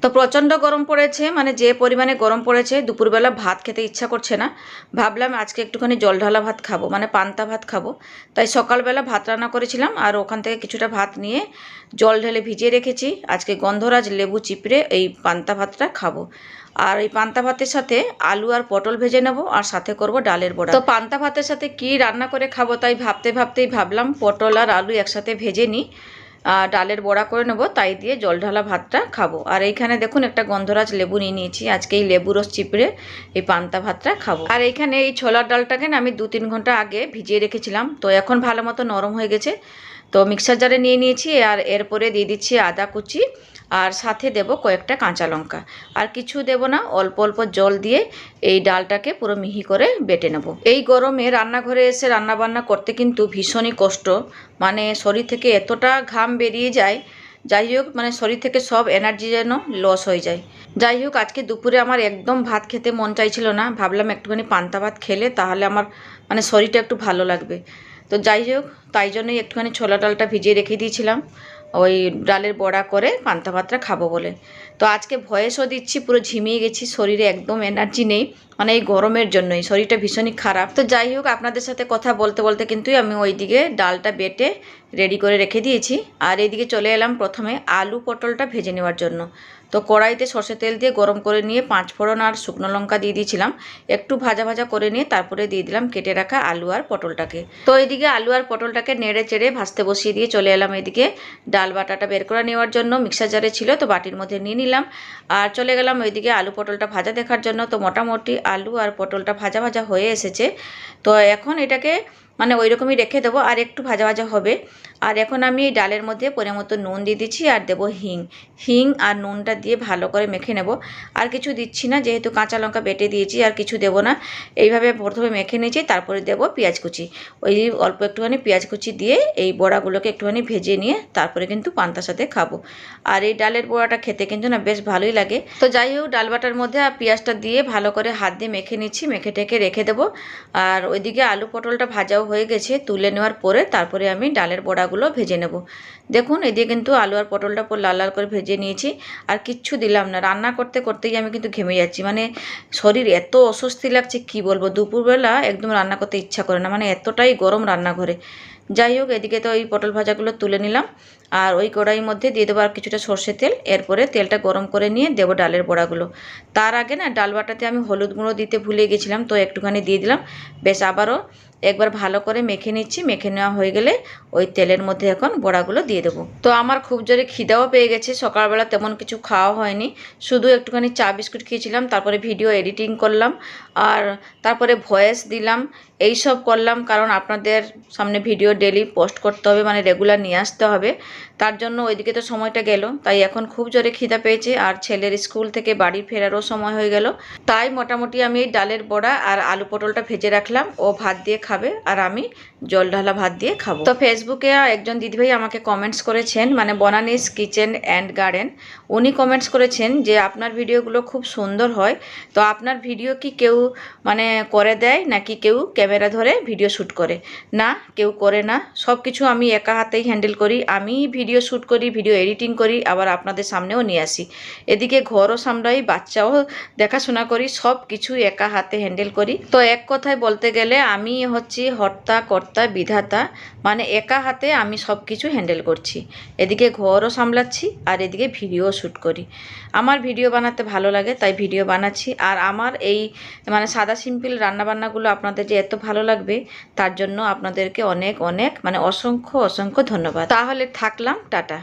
তো প্রচণ্ড গরম পড়েছে, মানে যে পরিমাণে গরম পড়েছে দুপুরবেলা ভাত খেতে ইচ্ছা করছে না। ভাবলাম আজকে একটুখানি জল ঢালা ভাত খাবো, মানে পান্তা ভাত খাবো। তাই সকালবেলা ভাত রান্না করেছিলাম আর ওখান থেকে কিছুটা ভাত নিয়ে জল ঢেলে ভিজিয়ে রেখেছি। আজকে গন্ধরাজ লেবু চিপড়ে এই পান্তা ভাতটা খাবো। আর এই পান্তা ভাতের সাথে আলু আর পটল ভেজে নেব, আর সাথে করব ডালের বড়া। তো পান্তা ভাতের সাথে কি রান্না করে খাবো তাই ভাবতে ভাবতেই ভাবলাম পটল আর আলু একসাথে ভেজে নিই, ডালের বড়া করে নেবো, তাই দিয়ে জল ঢালা ভাতটা খাবো। আর এইখানে দেখুন একটা গন্ধরাজ লেবু নিয়ে নিয়েছি, আজকে এই লেবু রস চিপড়ে এই পান্তা ভাতটা খাবো। আর এইখানে এই ছোলার ডালটাকে না আমি 2-3 ঘন্টা আগে ভিজিয়ে রেখেছিলাম, তো এখন ভালো মতো নরম হয়ে গেছে। তো মিক্সার জারে নিয়ে নিয়েছি, আর এরপরে দিয়ে দিচ্ছি আদা কুচি, আর সাথে দেব কয়েকটা কাঁচা লঙ্কা। আর কিছু দেব না, অল্প অল্প জল দিয়ে এই ডালটাকে পুরো মিহি করে বেটে নেব। এই গরমে রান্নাঘরে এসে রান্নাবান্না করতে কিন্তু ভীষণই কষ্ট, মানে শরীর থেকে এতটা ঘাম বেরিয়ে যায়, যাই হোক মানে শরীর থেকে সব এনার্জি যেন লস হয়ে যায়। যাই হোক আজকে দুপুরে আমার একদম ভাত খেতে মন চাইছিল না, ভাবলাম একটুখানি পান্তা ভাত খেলে তাহলে আমার মানে শরীরটা একটু ভালো লাগবে। তো যাই হোক তাই জন্যই একটুখানি ছোলা ডালটা ভিজিয়ে রেখে দিয়েছিলাম ওই ডালের বড়া করে পান্তা ভাতটা খাবো বলে। তো আজকে ভয়েসও দিচ্ছি, পুরো ঝিমিয়ে গেছি, শরীরে একদম এনার্জি নেই, মানে এই গরমের জন্যই শরীরটা ভীষণই খারাপ। তো যাই হোক আপনাদের সাথে কথা বলতে বলতে কিন্তু আমি ওইদিকে ডালটা বেটে রেডি করে রেখে দিয়েছি। আর এইদিকে চলে এলাম প্রথমে আলু পটলটা ভেজে নেওয়ার জন্য। তো কড়াইতে সর্ষে তেল দিয়ে গরম করে নিয়ে 5 ফোড়ন আর শুকনো লঙ্কা দিয়ে দিয়েছিলাম, একটু ভাজা ভাজা করে নিয়ে তারপরে দিয়ে দিলাম কেটে রাখা আলু আর পটলটাকে। তো এইদিকে আলু আর পটলটাকে নেড়ে চেড়ে ভাজতে বসিয়ে দিয়ে চলে এলাম এদিকে ডাল বাটাটা বের করে নেওয়ার জন্য। মিক্সার জারে ছিল তো বাটির মধ্যে নিয়ে নিলাম, আর চলে গেলাম ওইদিকে আলু পটলটা ভাজা দেখার জন্য। তো মোটামুটি আলু আর পটলটা ভাজা ভাজা হয়ে এসেছে, তো এখন এটাকে মানে ওই রকমই রেখে দেবো, আর একটু ভাজা ভাজা হবে। আর এখন আমি এই ডালের মধ্যে পরিমাণ মতো নুন দিয়ে দিচ্ছি, আর দেবো হিং আর নুনটা দিয়ে ভালো করে মেখে নেব। আর কিছু দিচ্ছি না, যেহেতু কাঁচা লঙ্কা বেটে দিয়েছি আর কিছু দেবো না। এইভাবে প্রথমে মেখে নিয়েছি, তারপরে দেবো পেঁয়াজ কুচি। ওই অল্প একটুখানি পেঁয়াজ কুচি দিয়ে এই বড়াগুলোকে একটুখানি ভেজে নিয়ে তারপরে কিন্তু পান্তার সাথে খাবো। আর এই ডালের বড়াটা খেতে কিন্তু না বেশ ভালোই লাগে। তো যাই হোক ডাল বাটার মধ্যে আর পেঁয়াজটা দিয়ে ভালো করে হাত দিয়ে মেখে নিচ্ছি, মেখে টেকে রেখে দেবো। আর ওইদিকে আলু পটলটা ভাজাও হয়ে গেছে, তুলে নেওয়ার পরে তারপরে আমি ডালের বড়াগুলো ভেজে নেব। দেখুন এদিকে কিন্তু আলু আর পটলটা পুরো লাল লাল করে ভেজে নিয়েছি, আর কিচ্ছু দিলাম না। রান্না করতে করতেই আমি কিন্তু ঘেমে যাচ্ছি, মানে শরীর এত অস্বস্তি লাগছে কি বলবো। দুপুরবেলা একদম রান্না করতে ইচ্ছা করে না, মানে এতটাই গরম রান্নাঘরে। যাই হোক এদিকে তো ওই পটল ভাজাগুলো তুলে নিলাম, আর ওই কড়াইয়ের মধ্যে দিয়ে দেবো আর কিছুটা সর্ষে তেল। এরপরে তেলটা গরম করে নিয়ে দেবো ডালের বড়াগুলো। তার আগে না ডাল বাটাতে আমি হলুদ গুঁড়ো দিতে ভুলে গেছিলাম, তো একটুখানি দিয়ে দিলাম। বেশ আবারও একবার ভালো করে মেখে নিচ্ছি, মেখে নেওয়া হয়ে গেলে ওই তেলের মধ্যে এখন বড়াগুলো দিয়ে দেবো। তো আমার খুব জোরে খিদাও পেয়ে গেছে, সকালবেলা তেমন কিছু খাওয়া হয়নি, শুধু একটুখানি চা বিস্কুট খেয়েছিলাম, তারপরে ভিডিও এডিটিং করলাম, আর তারপরে ভয়েস দিলাম, এই সব করলাম। কারণ আপনাদের সামনে ভিডিও ডেলি পোস্ট করতে হবে, মানে রেগুলার নিয়ে আসতে হবে, তার জন্য ওইদিকে তো সময়টা গেল। তাই এখন খুব জোরে খিদা পেয়েছে, আর ছেলের স্কুল থেকে বাড়ি ফেরারও সময় হয়ে গেল। তাই মোটামুটি আমি এই ডালের বড়া আর আলু পটলটা ভেজে রাখলাম, ও ভাত দিয়ে খাবে আর আমি জল ঢালা ভাত দিয়ে খাবো। তো ফেসবুকে একজন দিদিভাই আমাকে কমেন্টস করেছেন, মানে বনানীস কিচেন অ্যান্ড গার্ডেন, উনি কমেন্টস করেছেন যে আপনার ভিডিওগুলো খুব সুন্দর হয়, তো আপনার ভিডিও কি কেউ মানে করে দেয় নাকি কেউ ক্যামেরা ধরে ভিডিও শ্যুট করে? না, কেউ করে না, সব কিছু আমি একা হাতেই হ্যান্ডেল করি। আমি ভিডিও শ্যুট করি, ভিডিও এডিটিং করি, আবার আপনাদের সামনেও নিয়ে আসি। এদিকে ঘরও সামলাই, বাচ্চাও দেখাশোনা করি, সব কিছু একা হাতে হ্যান্ডেল করি। তো এক কথায় বলতে গেলে আমি হচ্ছি হর্তা কর্তা বিধাতা, মানে একা হাতে আমি সব কিছু হ্যান্ডেল করছি। এদিকে ঘরও সামলাচ্ছি আর এদিকে ভিডিও শ্যুট করি। আমার ভিডিও বানাতে ভালো লাগে তাই ভিডিও বানাচ্ছি। আর আমার এই মানে সাদা সিম্পল রান্নাবান্নাগুলো আপনাদের যে এত ভালো লাগবে তার জন্য আপনাদেরকে অনেক অনেক মানে অসংখ্য অসংখ্য ধন্যবাদ। তাহলে থাকলাম, টাটা।